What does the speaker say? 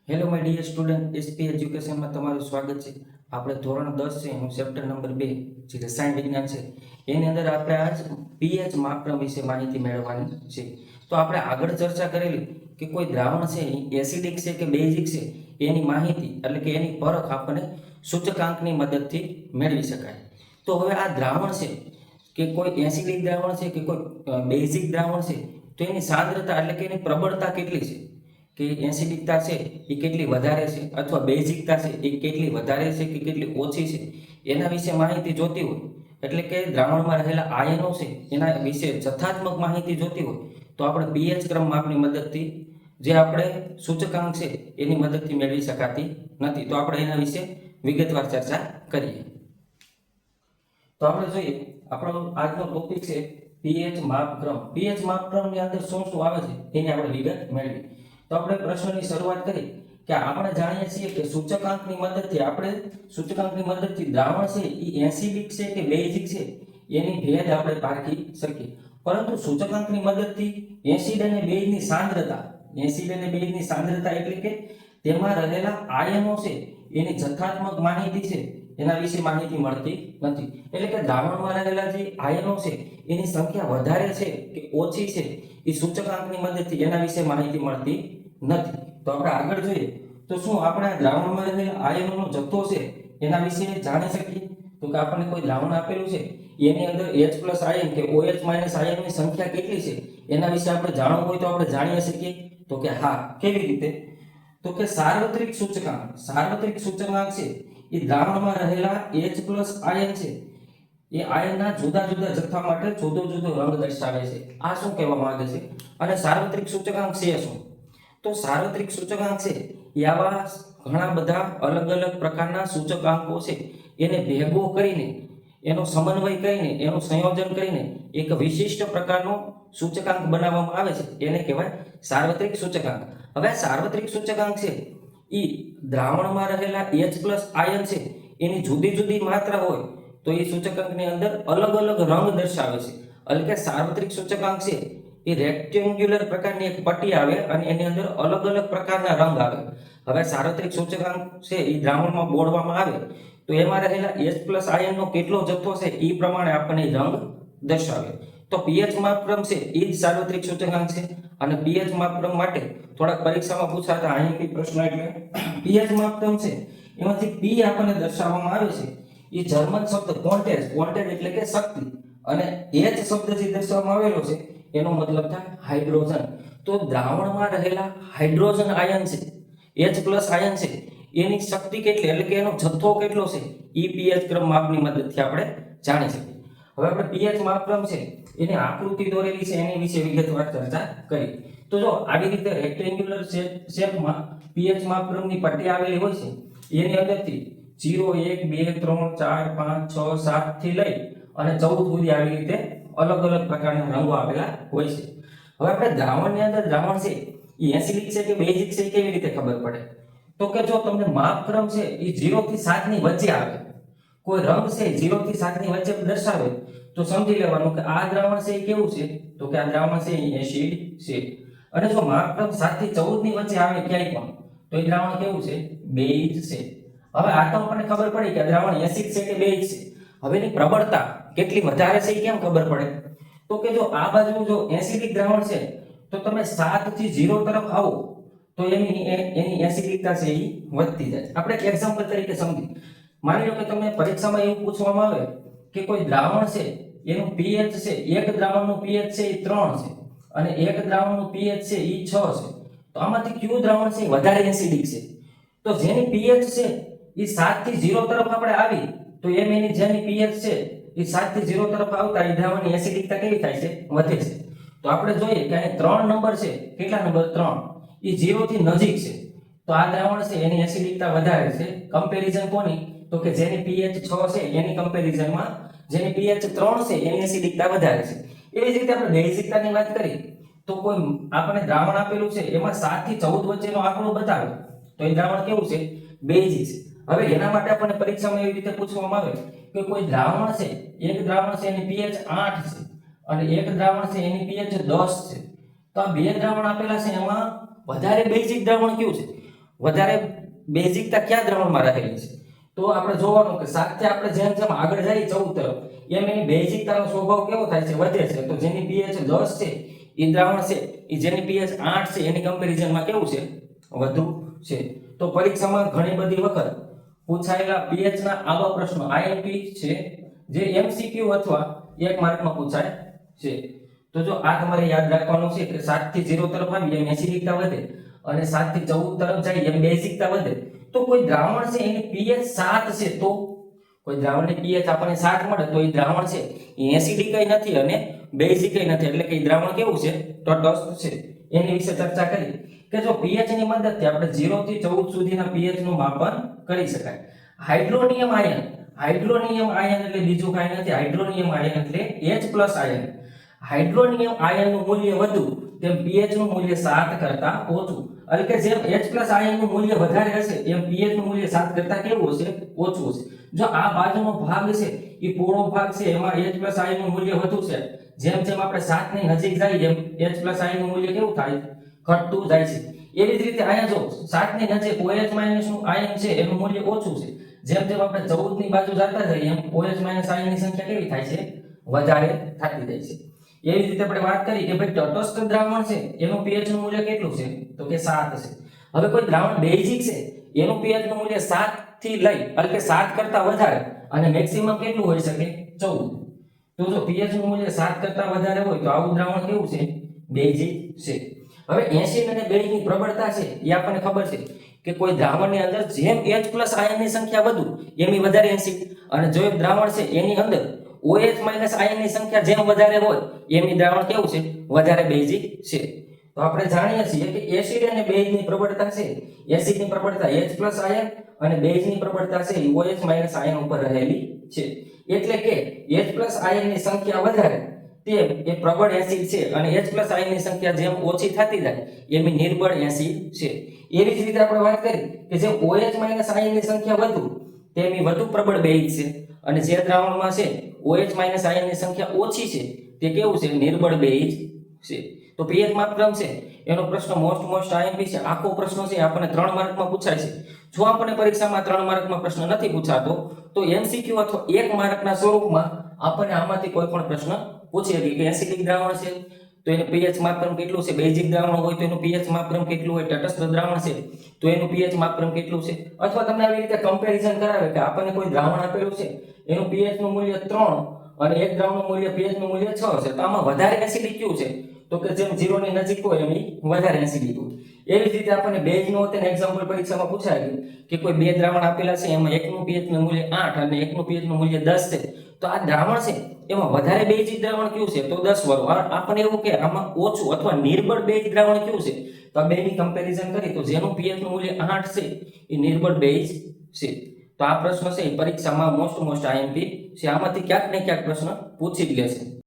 Hello my dear student, SP એજ્યુકેશનમાં તમારું સ્વાગત છે. આપણે ધોરણ 10 છે એનું ચેપ્ટર નંબર 2 જે રસાયણ વિજ્ઞાન છે એની અંદર આપણે આજ પીએચ માપદંડ વિશે માહિતી મેળવવાની છે. તો આપણે આગળ ચર્ચા કરેલી કે કોઈ દ્રાવણ છે એ એસિડિક છે કે બેઝિક છે એની માહિતી એટલે કે એની પરખ આપણને સૂચકાંકની મદદથી મેળવી શકાય. તો હવે આ દ્રાવણ છે કે કોઈ એસિડિક દ્રાવણ છે કે કોઈ બેઝિક દ્રાવણ છે તો એની સાંદ્રતા એટલે કે એની પ્રબળતા કેટલી છે, કે એસિડિકતા છે એ કેટલી વધારે છે અથવા બેઝિકતા છે એ કેટલી વધારે છે કે કેટલી ઓછી છે, એના વિશે માહિતી જોતી હોય એટલે કે દ્રાવણમાં રહેલા આયનો છે એના વિશે જથ્થાત્મક માહિતી જોતી હોય તો આપણે પીએચ ક્રમ માપની મદદથી જે આપણે સૂચકાંક છે એની મદદથી મેળવી શકાતી નથી. તો આપણે એના વિશે વિગતવાર ચર્ચા કરીએ. તો આપણે જોઈએ આપણો આજનો ટોપિક છે પીએચ માપક્રમ. પીએચ માપક્રમની અંદર શું શું આવે છે એની આપણે વિગત મેળવી. તો આપણે પ્રશ્નની શરૂઆત કરી કે આપણે જાણીએ છીએ કે સૂચકાંકની મદદથી દ્રાવણ છે એ એસિડિક છે કે બેઝિક છે એની ભેદ આપણે પારખી શકીએ. પરંતુ સૂચકાંકની મદદથી એસિડ અને બેઝની સાંદ્રતા એટલે કે તેમાં રહેલા આયનો છે એની જથ્થાત્મક માહિતી છે એના વિશે માહિતી મળતી નથી. એટલે કે દ્રાવણમાં રહેલા જે આયનો છે એની સંખ્યા વધારે છે કે ઓછી છે એ સૂચકાંકની મદદથી એના વિશે માહિતી મળતી નથી. તો આપણે આગળ જોઈએ તો શું આપણે આ દ્રાવણમાં રહેલા આયનોનો જથ્થો છે એના વિશે જાણી શકીએ? તો કે આપણને કોઈ દ્રાવણ આપેલું છે એની અંદર H+ આયન કે OH- આયનની સંખ્યા કેટલી છે એના વિશે આપણે જાણવું હોય તો આપણે જાણી શકીએ. તો કે હા, કેવી રીતે? તો કે સાર્વત્રિક સૂચકાંક છે એ દ્રાવણમાં રહેલા H+ આયન છે એ આયનના જુદા જુદા જથ્થા માટે જુદો જુદો રંગ દર્શાવે છે. આ શું કહેવા માંગે છે? અને સાર્વત્રિક સૂચકાંક છે શું? તો સાર્વત્રિક સૂચકાંક છે એ આવા ઘણા બધા અલગ અલગ પ્રકારના સૂચકાંકો છે એને ભેગો કરીને એનો સમન્વય કરીને એનું સંયોજન કરીને એક વિશિષ્ટ પ્રકારનો સૂચકાંક બનાવવામાં આવે છે એને કહેવાય સાર્વત્રિક સૂચકાંક. હવે સાર્વત્રિક સૂચકાંક છે એ દ્રાવણમાં રહેલા H+ આયન છે એની જુદી જુદી માત્રા હોય તો એ સૂચકાંકની અંદર અલગ અલગ રંગ દર્શાવે છે. એટલે કે સાર્વત્રિક સૂચકાંક છે એ રેક્ટેન્ગ્યુલર પ્રકારની એક પટ્ટી આવે અને એની અંદર અલગ અલગ પ્રકારના રંગ આવે. હવે સાર્વત્રિક સૂચકાંક છે એ દ્રાવણમાં બોળવામાં આવે તો એમાં રહેલા H+ આયનનો કેટલો જથ્થો છે એ પ્રમાણે આપણને રંગ દર્શાવે. તો પીએચ માપક્રમ છે એ જ સાર્વત્રિક સૂચકાંક છે. અને પીએચ માપક્રમ માટે થોડાક પરીક્ષામાં પૂછાતા આઈએમપી પ્રશ્ન એટલે પીએચ માપક્રમ છે એમાંથી પી આપણને દર્શાવવામાં આવે છે એ જર્મન શબ્દ ક્વોન્ટેજ એટલે કે શક્તિ અને એચ શબ્દ જે દર્શાવવામાં આવેલો છે એનો મતલબ થાય હાઇડ્રોજન. તો દ્રાવણમાં રહેલા હાઇડ્રોજન આયન છે H+ આયન છે એની શક્તિ કેટલી એટલે કે એનો જથ્થો કેટલો છે એ પીએચ ક્રમ માપની મદદથી આપણે જાણી શકીએ. હવે આપણે પીએચ માપક્રમ છે એની આકૃતિ દોરેલી છે એની વિશે વિગતવાર ચર્ચા કરી. તો જો આવી રીતે રેક્ટેન્ગ્યુલર શેપમાં પીએચ માપક્રમની પટ્ટી આવેલી હોય છે એની અંદરથી 0 1 2 3 4 5 6 7 થી લઈ અને 14 સુધી આવી રીતે અલગ અલગ પ્રકારના રંગો આપેલા હોય છે. હવે આપણે દ્રાવણની અંદર દ્રાવણ છે એ એસિડિક છે કે બેઝિક છે કેવી રીતે ખબર પડે? તો કે જો તમને માપક્રમ છે એ 0 થી 7 ની વચ્ચે આવે, કોઈ રંગ છે 0 થી 7 ની વચ્ચે દર્શાવે તો સમજી લેવાનું કે આ દ્રાવણ છે એ કેવું છે? તો કે આ દ્રાવણ છે એ એસિડ છે. અને જો માપક્રમ 7 થી 14 ની વચ્ચે આવે ક્યાંય પણ તો એ દ્રાવણ કેવું છે? બેઝ છે. હવે આ તો આપણને ખબર પડી કે દ્રાવણ એસિડ છે કે બેઝ છે. હવે એની પ્રબળતા કેટલી વધારે છે એ કેમ ખબર પડે? તો કે જો આ બાજુ જો એસિડિક દ્રાવણ છે તો તમે 7 થી 0 તરફ આવો તો એની એસિડિકતા છે એ વધતી જાય. આપણે એક એક્ઝામ્પલ તરીકે સમજી માની લો કે તમને પરીક્ષામાં એવું પૂછવામાં આવે કે કોઈ દ્રાવણ છે એનું pH છે, એક દ્રાવણનું pH છે એ 3 છે અને એક દ્રાવણનું pH છે એ 6 છે. તો આમાંથી કયું દ્રાવણ છે વધારે એસિડિક છે? તો જેની pH છે એ 7 થી 0 તરફ આપણે આવી તો જેની pH છે એ 7 થી 0 તરફ આવતા એ દ્રાવણની એસિડિકતા કેવી થાય છે? વધે છે. તો આપણે જોઈએ કે અહીં 3 નંબર છે. કેટલા નંબર? 3 એ 0 થી નજીક છે તો આ દ્રાવણ છે એની એસિડિકતા વધારે છે. કમ્પેરિઝન કોની? તો કે જેની pH 6 છે એની કમ્પેરિઝનમાં જેની pH 3 છે એની એસિડિકતા વધારે છે. એવી જ રીતે આપણે બેઝિકતાની વાત કરીએ તો કોઈ આપણે દ્રાવણ આપેલું છે એમાં 7 થી 14 વચ્ચેનો આંકડો બતાવે તો એ દ્રાવણ કેવું છે? બેઝિક છે. હવે એના માટે આપણને પરીક્ષામાં એવી રીતે પૂછવામાં આવે કે કોઈ દ્રાવણ છે, એક દ્રાવણ છે એની pH 8 છે અને એક દ્રાવણ છે એની pH 10 છે. તો આ બે દ્રાવણ આપેલા છે એમાં વધારે બેઝિક દ્રાવણ કયું છે? વધારે બેઝિકતા કયા દ્રાવણમાં રહેલી છે? તો આપણે જોવાનું કે સાથે આપણે જેમ જેમ આગળ જઈએ 14 તરફ એમ એની બેઝિકતાનો સ્વભાવ કેવો થાય છે? વધે છે. તો જેની pH 10 છે એ દ્રાવણ છે, એ જેની pH 8 છે એની કમ્પેરિઝનમાં કેવું છે? વધુ છે. તો પરીક્ષામાં ઘણી બધી વખત પૂછાયેલા pH ના આવા પ્રશ્નો IMP છે જે MCQ અથવા 1 માર્કમાં પૂછાય છે. તો જો આ તમારે યાદ રાખવાનું છે કે 7 થી 0 તરફ આવીએ એમ એસિડિકતા વધે અને 7 થી 14 તરફ જઈએ એમ બેઝિકતા વધે. તો કોઈ દ્રાવણ છે એની pH 7 છે તો કોઈ દ્રાવણની pH આપણને 7 મળે તો એ દ્રાવણ છે એ એસિડિકય નથી અને બેઝિકય નથી, એટલે કે એ દ્રાવણ કેવું છે? તટસ્થ છે. એની વિશે ચર્ચા કરી કે જો pH ની મદદથી આપણે 0 થી 14 સુધીના pH નું માપન કરી શકાય. હાઇડ્રોનિયમ આયન, હાઇડ્રોનિયમ આયન એટલે બીજું કાંઈ નથી. હાઇડ્રોનિયમ આયન એટલે H+ આયન. હાઇડ્રોનિયમ આયનનું મૂલ્ય વધુ તેમ pH નું મૂલ્ય 7 કરતા ઓછું. એટલે કે જેમ H+ આયનનું મૂલ્ય વધારે હશે એમ pH નું મૂલ્ય 7 કરતા કેવું હશે? ઓછું હશે. જો આ બાજુનો ભાગ છે એ પોળો ભાગ છે એમાં H+ આયનનું મૂલ્ય વધુ છે. જેમ જેમ આપણે 7 ની નજીક જઈએ એમ H+ આયનનું મૂલ્ય કેવું થાય? ઘટતું જાય છે. એવી જ રીતે અહીંયા જો 7 ની નજીક OH- નું આયન છે એનું મૂલ્ય ઓછું છે. જેમ જેમ આપણે 14 ની બાજુ જતા જઈએ એમ OH- આયનની સંખ્યા કેવી થાય છે? વધારે થતી જાય છે. એવી જ રીતે આપણે વાત કરી કે ભાઈ તટસ્થ દ્રાવણ છે એનું pH નું મૂલ્ય કેટલું છે? તો કે 7 છે. હવે કોઈ દ્રાવણ બેઝિક છે એનું pH નું મૂલ્ય 7 થી લઈ એટલે કે 7 કરતા વધારે અને મેક્સિમમ કેટલું હોઈ શકે? 14. તો જો pH નું મૂલ્ય 7 કરતા વધારે હોય તો આવું દ્રાવણ કેવું છે? બેઝિક છે. હવે એસિડ અને બેઝની પ્રબળતા છે એ આપણને ખબર છે કે કોઈ દ્રાવણની અંદર જેમ H+ આયનની સંખ્યા વધુ એમ વધારે એસિડ, અને જો એક દ્રાવણ છે એની અંદર OH- આયનની સંખ્યા જેમ વધારે હોય એમની દ્રાવણ કેવું છે? વધારે બેઝિક છે. તો આપણે જાણીએ છીએ કે એસિડ અને બેઝની પ્રબળતા છે, એસિડની પ્રબળતા H+ આયન અને બેઝની પ્રબળતા છે એ OH- આયન ઉપર રહેલી છે. એટલે કે H+ આયનની સંખ્યા વધારે તેમ એ પ્રબળ એસિડ છે અને H+ આયનની સંખ્યા જેમ ઓછી થતી જાય એમ નિર્બળ એસિડ છે. એવી જ રીતે આપણે વાત કરી કે જેમ OH- આયનની સંખ્યા વધુ તેમ વધુ પ્રબળ બેઝ છે અને જે દ્રાવણમાં છે OH- આયનની સંખ્યા ઓછી છે તે કેવું છે? નિર્બળ બેઝ છે. તો pH માપક્રમ છે એનો પ્રશ્ન મોસ્ટ IMP છે. આખો પ્રશ્ન છે આપણને 3 માર્કમાં પૂછાય છે. જો આપણને પરીક્ષામાં 3 માર્કમાં પ્રશ્ન નથી પૂછાતો તો MCQ અથવા 1 માર્કના સ્વરૂપમાં આપણને આમાંથી કોઈ પણ પ્રશ્ન પૂછી શકે કે એસિડિક દ્રાવણ છે તો એનું pH માપક્રમ કેટલું છે? બેઝિક દ્રાવણ હોય તો એનું pH માપક્રમ કેટલું હોય? તટસ્થ દ્રાવણ છે તો એનું pH માપક્રમ કેટલું છે? અથવા તમને આવી રીતે કમ્પેરિઝન કરાવે કે આપણને કોઈ દ્રાવણ આપેલું છે એનું pH નું મૂલ્ય 3 અને એક દ્રાવણનું મૂલ્ય pH નું મૂલ્ય 6 છે, તો આમાં વધારે એસિડિક કયું છે? તો કે જેમ 0 ની નજીક હોય એમ વધારે એસિડિક હોય. એવી જ રીતે આપણને બેઝનું તેને એક્ઝામ્પલ પરીક્ષામાં પૂછાય કે કોઈ બે દ્રાવણ આપેલા છે એમાં એકનું pH નું મૂલ્ય 8 અને એકનું pH નું મૂલ્ય 10 છે, તો આ દ્રાવણ છે એમાં વધારે બેઝિક દ્રાવણ કયું છે? તો 10 વાળું. આપણને એવું કે આમાં ઓછું અથવા નિર્બળ બેઝ દ્રાવણ કયું છે? તો આ બેની કમ્પેરિઝન કરી તો જેનું pH નું મૂલ્ય 8 છે એ નિર્બળ બેઝ છે. તો આ પ્રશ્ન છે એ પરીક્ષામાં મોસ્ટ IMP છે. આમાંથી ક્યાંક ને ક્યાંક પ્રશ્ન પૂછી જ લેશે.